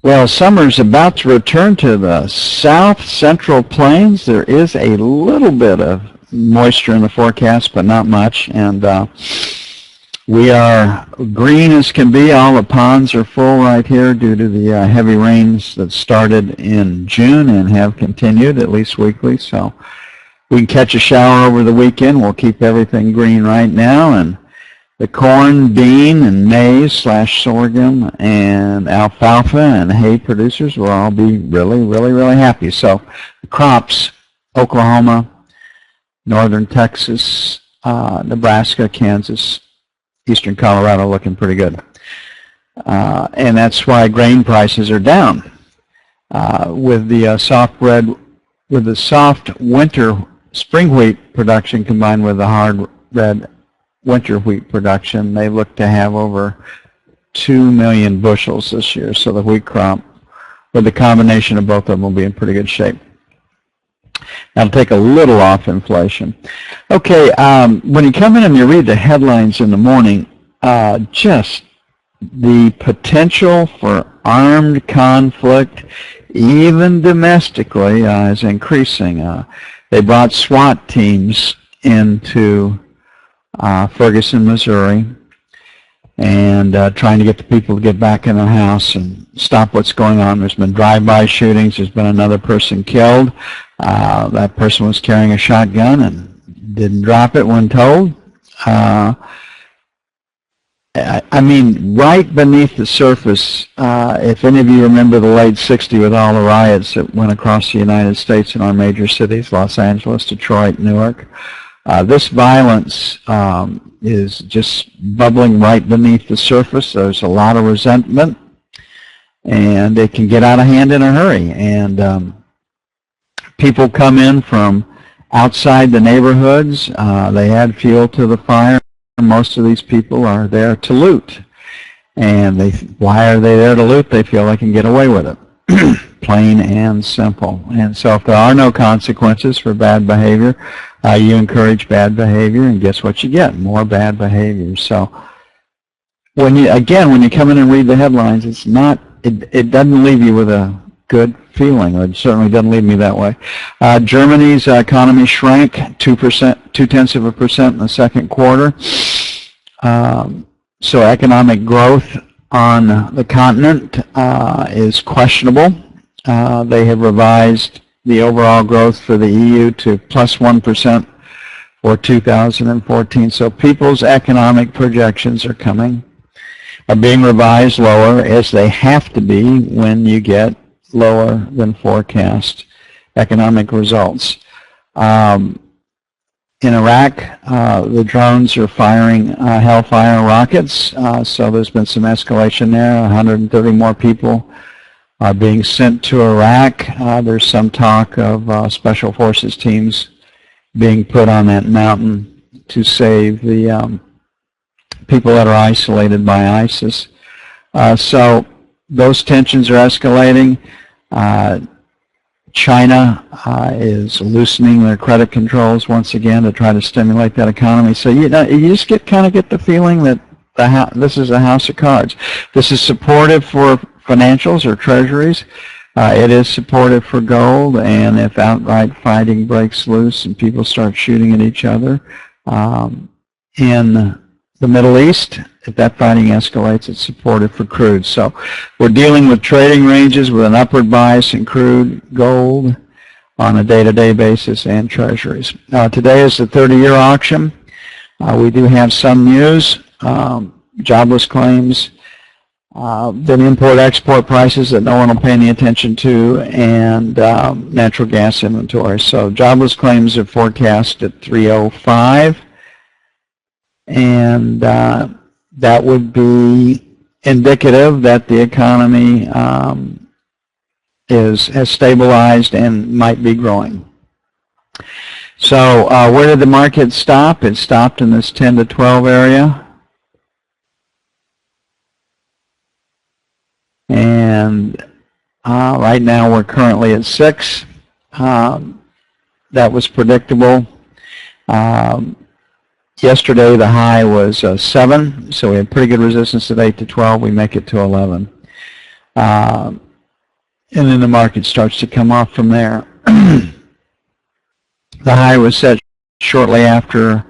Well, summer's about to return to the south central plains. There is a little bit of moisture in the forecast, but not much. And we are green as can be. All the ponds are full right here due to the heavy rains that started in June and have continued at least weekly. So we can catch a shower over the weekend. We'll keep everything green right now. And the corn, bean, and maize / sorghum and alfalfa and hay producers will all be really, really, really happy. So the crops, Oklahoma, northern Texas, Nebraska, Kansas, eastern Colorado looking pretty good. And that's why grain prices are down. With the soft winter spring wheat production combined with the hard red winter wheat production, they look to have over 2 million bushels this year. So the wheat crop, with the combination of both of them, will be in pretty good shape. That'll take a little off inflation. Okay, when you come in and you read the headlines in the morning, just the potential for armed conflict, even domestically, is increasing. They brought SWAT teams into Ferguson, Missouri, and trying to get the people to get back in the house and stop what's going on. There's been drive-by shootings. There's been another person killed. That person was carrying a shotgun and didn't drop it when told. I mean, right beneath the surface, if any of you remember the late 60s with all the riots that went across the United States in our major cities, Los Angeles, Detroit, Newark, this violence is just bubbling right beneath the surface. There's a lot of resentment, and it can get out of hand in a hurry. And people come in from outside the neighborhoods. They add fuel to the fire. Most of these people are there to loot. And why are they there to loot? They feel they can get away with it. Plain and simple. And so if there are no consequences for bad behavior, you encourage bad behavior, and guess what you get? More bad behavior. So when you come in and read the headlines, it doesn't leave you with a good feeling. It certainly doesn't leave me that way. Germany's economy shrank 0.2% in the second quarter. So economic growth on the continent is questionable. They have revised the overall growth for the EU to plus 1% for 2014. So people's economic projections are being revised lower, as they have to be when you get lower than forecast economic results. In Iraq, the drones are firing Hellfire rockets, so there's been some escalation there. 130 more people are being sent to Iraq. There's some talk of special forces teams being put on that mountain to save the people that are isolated by ISIS. So those tensions are escalating. China is loosening their credit controls once again to try to stimulate that economy. So you just kind of get the feeling that this is a house of cards. This is supportive for financials or treasuries. It is supportive for gold, and if outright fighting breaks loose and people start shooting at each other in the Middle East, if that fighting escalates, it's supportive for crude. So we're dealing with trading ranges with an upward bias in crude, gold on a day-to-day basis, and treasuries. Today is the 30-year auction. We do have some news, jobless claims, then import-export prices that no one will pay any attention to, and natural gas inventory. So jobless claims are forecast at 305. And that would be indicative that the economy has stabilized and might be growing. So where did the market stop? It stopped in this 10 to 12 area. And right now we're currently at 6. That was predictable. Yesterday the high was 7, so we had pretty good resistance at 8 to 12. We make it to 11. and then the market starts to come off from there. The high was set shortly after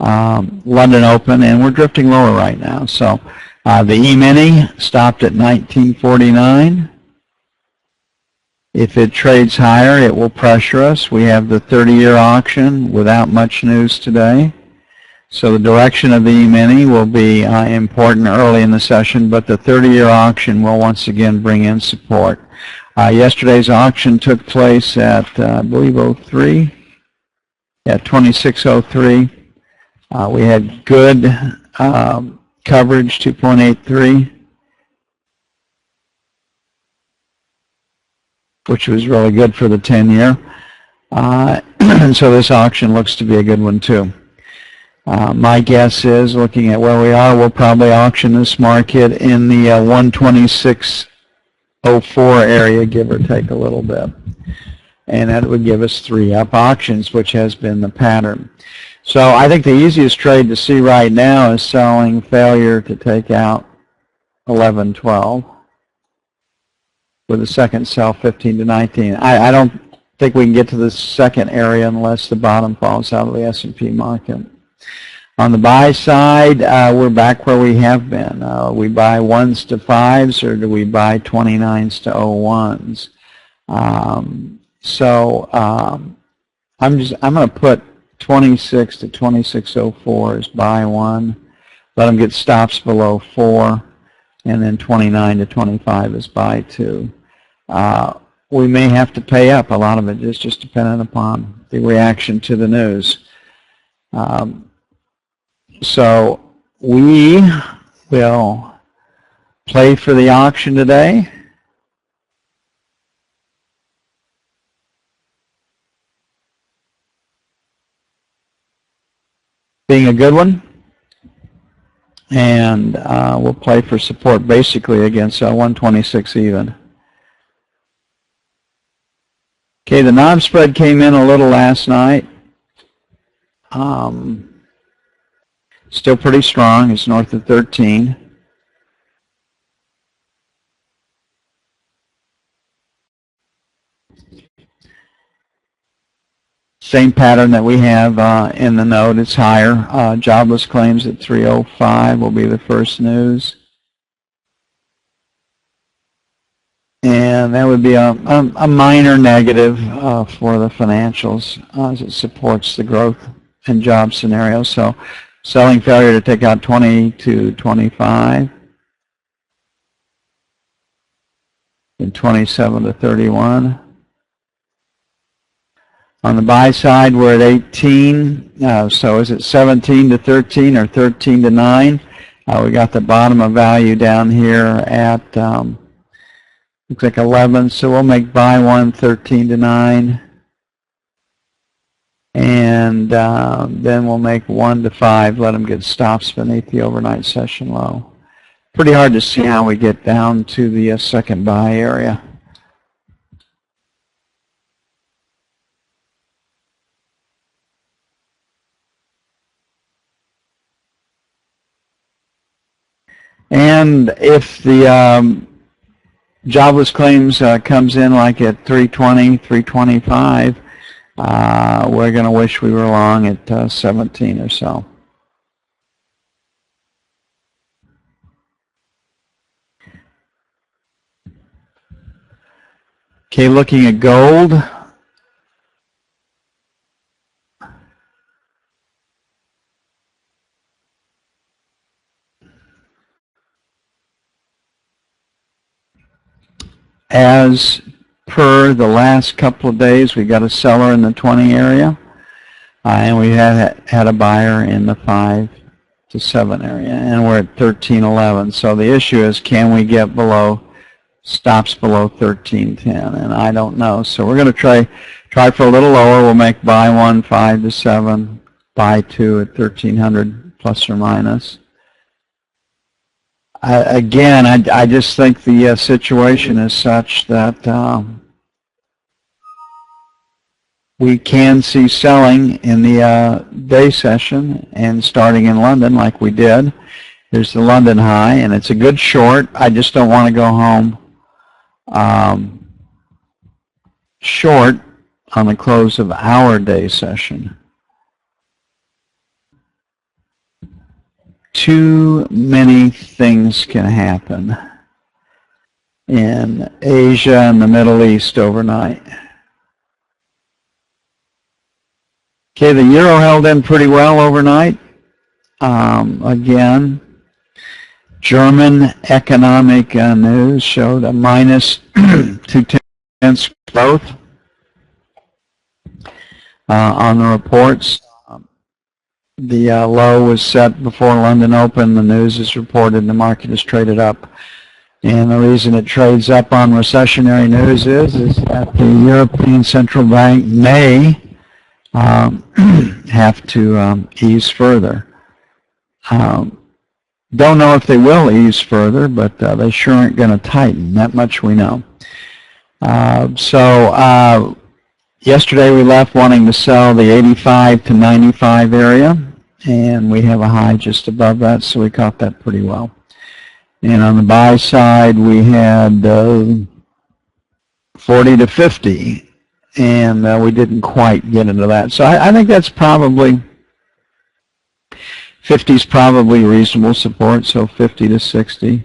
London Open, and we're drifting lower right now. So the E-mini stopped at 1949. If it trades higher, it will pressure us. We have the 30-year auction without much news today. So the direction of the E-mini will be important early in the session, but the 30-year auction will once again bring in support. Yesterday's auction took place at, I believe, 03, at 2603. We had good coverage, 2.83, which was really good for the 10-year. And so this auction looks to be a good one too. My guess is, looking at where we are, we'll probably auction this market in the 126.04 area, give or take a little bit. And that would give us 3 up auctions, which has been the pattern. So I think the easiest trade to see right now is selling failure to take out 11.12 with the second sell 15 to 19. I don't think we can get to the second area unless the bottom falls out of the S&P market. On the buy side, we're back where we have been. We buy 1s to 5s, or do we buy 29s to 01s? I'm going to put 26 to 26.04 as buy 1. Let them get stops below 4, and then 29 to 25 is buy 2. We may have to pay up. A lot of it is just dependent upon the reaction to the news. So we will play for the auction today. Being a good one. And we'll play for support basically against 126 even. Okay, the non-spread came in a little last night. Still pretty strong. It's north of 13. Same pattern that we have in the note. It's higher. Jobless claims at 305 will be the first news. And that would be a minor negative for the financials as it supports the growth and job scenario. So selling failure to take out 20 to 25 and 27 to 31. On the buy side, we're at 18. So is it 17 to 13 or 13 to 9? We got the bottom of value down here at looks like 11. So we'll make buy 1 13 to 9. And then we'll make 1 to 5. Let them get stops beneath the overnight session low. Pretty hard to see how we get down to the second buy area. And if the jobless claims comes in like at 320, 325, we're going to wish we were long at 17 or so. Okay, looking at gold. As per the last couple of days, we got a seller in the 20 area, and we had a buyer in the 5 to 7 area, and we're at 13.11. So the issue is, can we get below stops below 13.10? And I don't know. So we're going to try for a little lower. We'll make buy 1 5 to 7, buy 2 at 1300 plus or minus. Again, I just think the situation is such that we can see selling in the day session and starting in London like we did. There's the London high, and it's a good short. I just don't want to go home short on the close of our day session. Too many things can happen in Asia and the Middle East overnight. Okay, the euro held in pretty well overnight. Again, German economic news showed a minus 0.2 growth on the reports. The low was set before London opened. The news is reported. The market is traded up. And the reason it trades up on recessionary news is that the European Central Bank may have to ease further. Don't know if they will ease further, but they sure aren't going to tighten. That much we know. Yesterday we left wanting to sell the 85 to 95 area, and we have a high just above that, so we caught that pretty well. And on the buy side, we had 40 to 50, and we didn't quite get into that. So I think that's probably, 50 is probably reasonable support, so 50 to 60.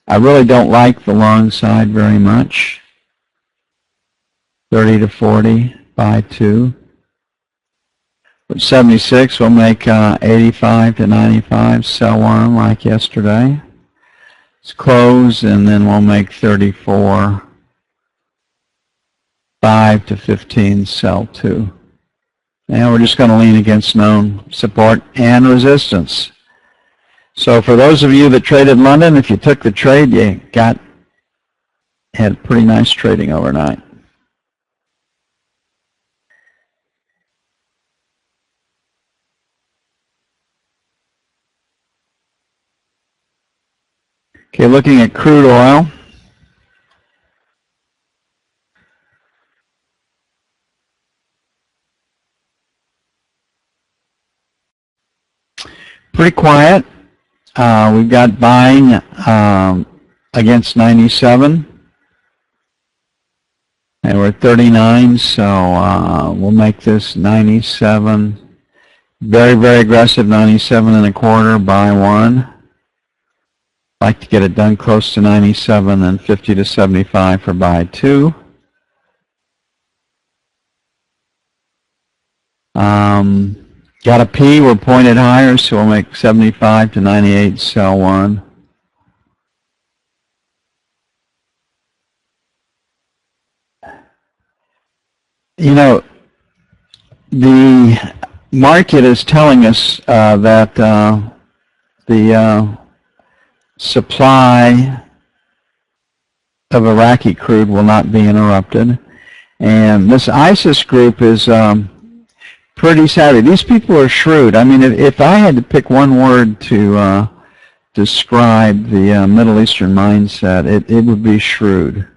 I really don't like the long side very much. 30 to 40, buy 2. But 76 will make 85 to 95, sell 1 like yesterday. Let's close, and then we'll make 34, 5 to 15, sell 2. And we're just going to lean against known support and resistance. So for those of you that traded London, if you took the trade, you had pretty nice trading overnight. Okay, looking at crude oil. Pretty quiet. We've got buying against 97. And we're at 39, so we'll make this 97. Very, very aggressive, 97 and a quarter, buy 1. Like to get it done close to 97 and 50 to 75 for buy 2. Got a P, we're pointed higher, so we'll make 75 to 98, sell 1. You know, the market is telling us that the supply of Iraqi crude will not be interrupted. And this ISIS group is pretty savvy. These people are shrewd. I mean, if I had to pick one word to describe the Middle Eastern mindset, it would be shrewd.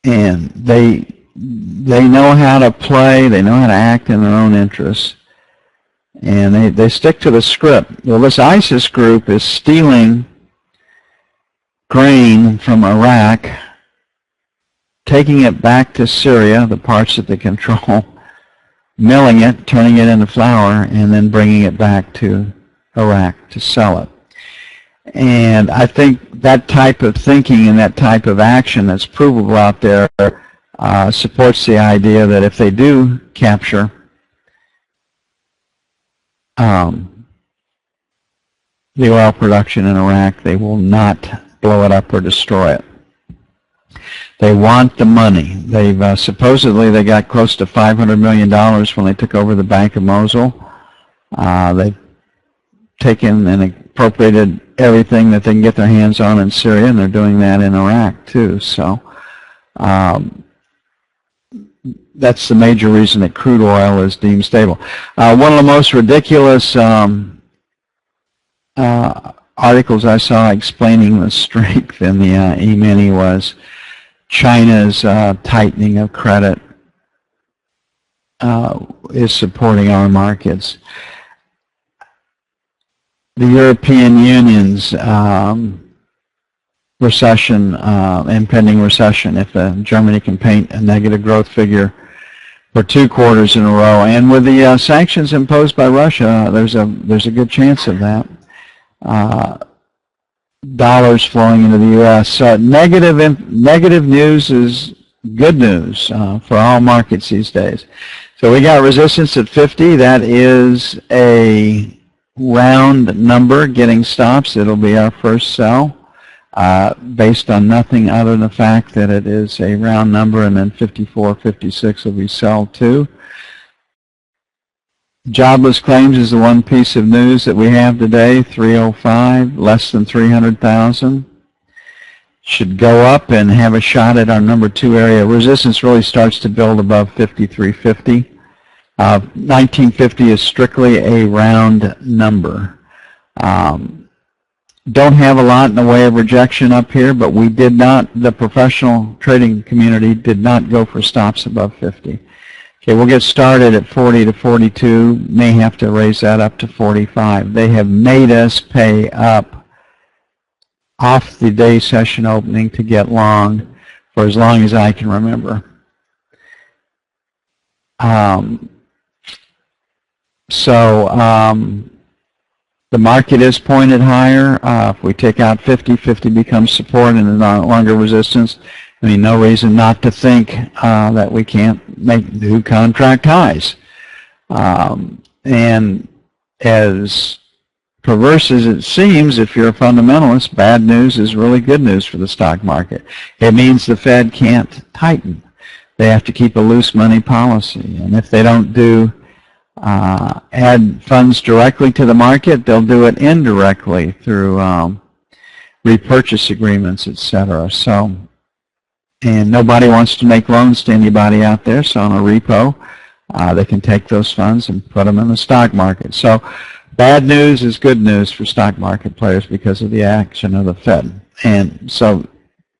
And they know how to play, they know how to act in their own interests. And they stick to the script. Well, this ISIS group is stealing grain from Iraq, taking it back to Syria, the parts that they control, milling it, turning it into flour, and then bringing it back to Iraq to sell it. And I think that type of thinking and that type of action that's provable out there supports the idea that if they do capture the oil production in Iraq, they will not blow it up or destroy it. They want the money. They've supposedly they got close to $500 million when they took over the Bank of Mosul. They've taken and appropriated everything that they can get their hands on in Syria, and they're doing that in Iraq too. So that's the major reason that crude oil is deemed stable. One of the most ridiculous articles I saw explaining the strength in the E-mini was China's tightening of credit is supporting our markets. The European Union's recession, impending recession, if Germany can paint a negative growth figure for 2 quarters in a row. And with the sanctions imposed by Russia, there's a good chance of that. Dollars flowing into the U.S. Negative news is good news for all markets these days. So we got resistance at 50. That is a round number getting stops. It'll be our first sell based on nothing other than the fact that it is a round number, and then 54, 56 will be sell 2. Jobless claims is the one piece of news that we have today, 305, less than 300,000. Should go up and have a shot at our number 2 area. Resistance really starts to build above 5350. 1950 is strictly a round number. Don't have a lot in the way of rejection up here, but we did not, the professional trading community did not go for stops above 50. Okay, we'll get started at 40 to 42, may have to raise that up to 45. They have made us pay up off the day session opening to get long for as long as I can remember. The market is pointed higher. If we take out 50, 50 becomes support and no longer resistance. I mean, no reason not to think that we can't make new contract highs. And as perverse as it seems, if you're a fundamentalist, bad news is really good news for the stock market. It means the Fed can't tighten. They have to keep a loose money policy. And if they don't do add funds directly to the market, they'll do it indirectly through repurchase agreements, etc. So, and nobody wants to make loans to anybody out there, so on a repo, they can take those funds and put them in the stock market. So bad news is good news for stock market players because of the action of the Fed. And so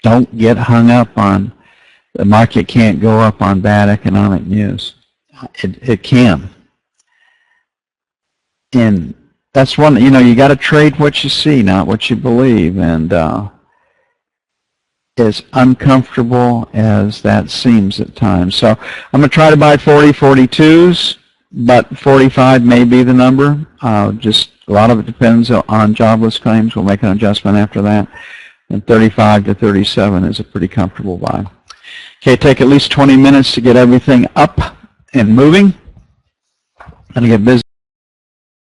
don't get hung up on the market can't go up on bad economic news. It can. And that's one, you got to trade what you see, not what you believe. And as uncomfortable as that seems at times. So I'm going to try to buy 40, 42s, but 45 may be the number. Just a lot of it depends on jobless claims. We'll make an adjustment after that. And 35 to 37 is a pretty comfortable buy. Okay, take at least 20 minutes to get everything up and moving. And get busy.